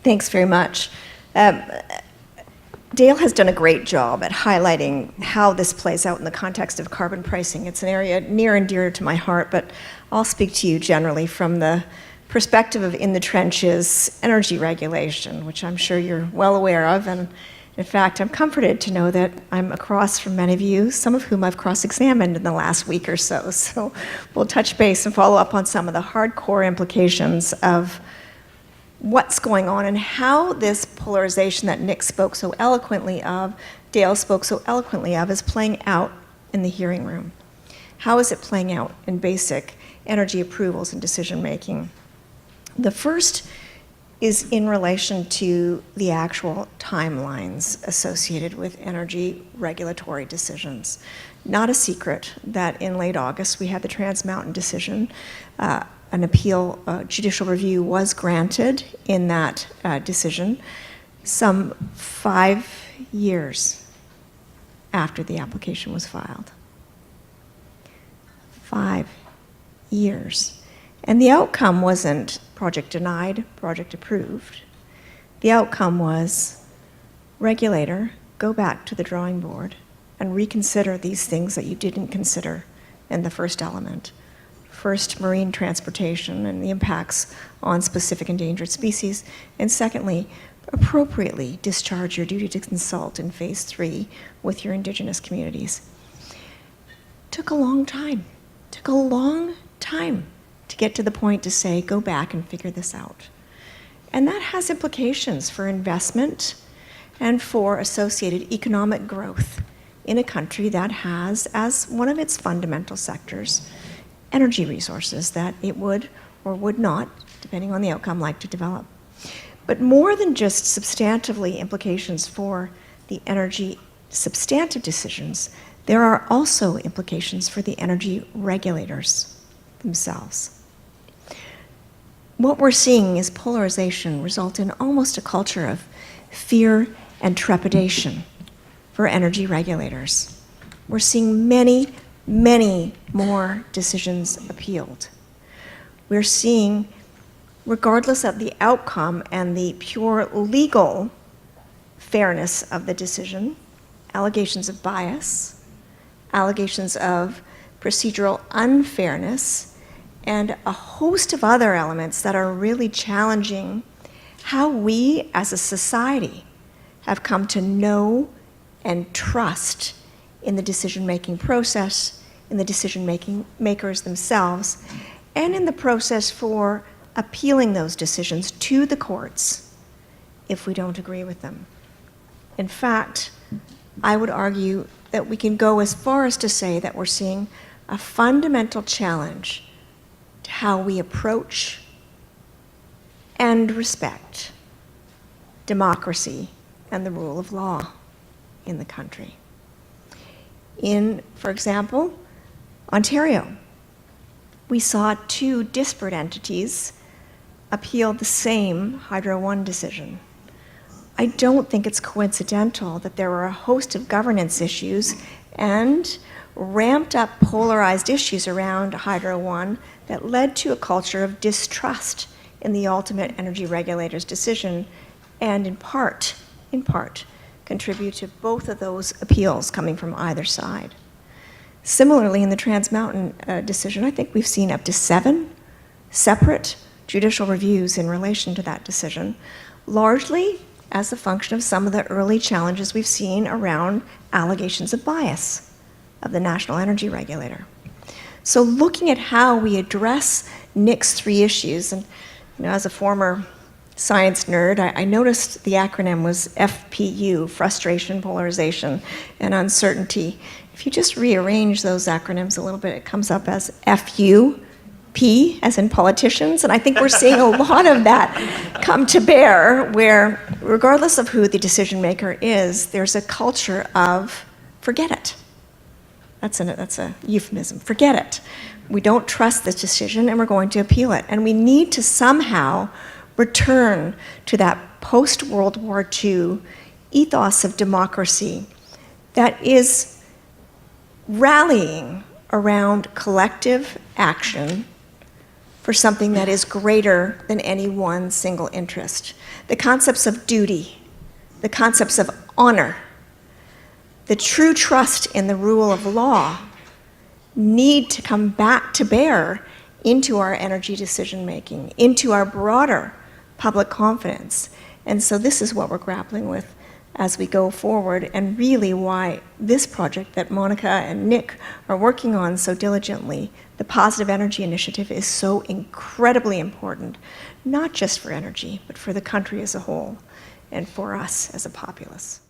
Thanks very much. Dale has done a great job at highlighting how this plays out in the context of carbon pricing. It's an area near and dear to my heart, but I'll speak to you generally from the perspective of in the trenches energy regulation, which I'm sure you're well aware of. And in fact, I'm comforted to know that I'm across from many of you, some of whom I've cross-examined in the last week or so. So we'll touch base and follow up on some of the hardcore implications of what's going on and how this polarization that Nick spoke so eloquently of, Dale spoke so eloquently of, is playing out in the hearing room. How is it playing out in basic energy approvals and decision making? The first is in relation to the actual timelines associated with energy regulatory decisions. Not a secret that in late August we had the Trans Mountain decision. An appeal, judicial review was granted in that decision some 5 years after the application was filed. 5 years. And the outcome wasn't project denied, project approved. The outcome was, regulator, go back to the drawing board and reconsider these things that you didn't consider in the first element. First, marine transportation and the impacts on specific endangered species, and secondly, appropriately discharge your duty to consult in phase 3 with your indigenous communities. Took a long time to get to the point to say, go back and figure this out. And that has implications for investment and for associated economic growth in a country that has, as one of its fundamental sectors, energy resources that it would or would not, depending on the outcome, like to develop. But more than just substantively implications for the energy substantive decisions, there are also implications for the energy regulators themselves. What we're seeing is polarization result in almost a culture of fear and trepidation for energy regulators. We're seeing many more decisions appealed. We're seeing, regardless of the outcome and the pure legal fairness of the decision, allegations of bias, allegations of procedural unfairness, and a host of other elements that are really challenging how we as a society have come to know and trust in the decision-making process, in the decision-making makers themselves, and in the process for appealing those decisions to the courts if we don't agree with them. In fact, I would argue that we can go as far as to say that we're seeing a fundamental challenge to how we approach and respect democracy and the rule of law in the country. In, for example, Ontario, we saw 2 disparate entities appeal the same Hydro One decision. I don't think it's coincidental that there were a host of governance issues and ramped up polarized issues around Hydro One that led to a culture of distrust in the ultimate energy regulator's decision, and in part, contribute to both of those appeals coming from either side. Similarly, in the Trans Mountain decision, I think we've seen up to 7 separate judicial reviews in relation to that decision, largely as a function of some of the early challenges we've seen around allegations of bias of the National Energy Regulator. So looking at how we address Nick's 3 issues, and as a former science nerd, I noticed the acronym was FPU, frustration, polarization, and uncertainty. If you just rearrange those acronyms a little bit, it comes up as FUP, as in politicians, and I think we're seeing a lot of that come to bear, where regardless of who the decision maker is, there's a culture of forget it. That's a euphemism, forget it. We don't trust this decision and we're going to appeal it. And we need to somehow return to that post-World War II ethos of democracy that is rallying around collective action for something that is greater than any one single interest. The concepts of duty, the concepts of honor, the true trust in the rule of law need to come back to bear into our energy decision-making, into our broader public confidence. And so this is what we're grappling with as we go forward, and really why this project that Monica and Nick are working on so diligently, the Positive Energy Initiative, is so incredibly important, not just for energy, but for the country as a whole, and for us as a populace.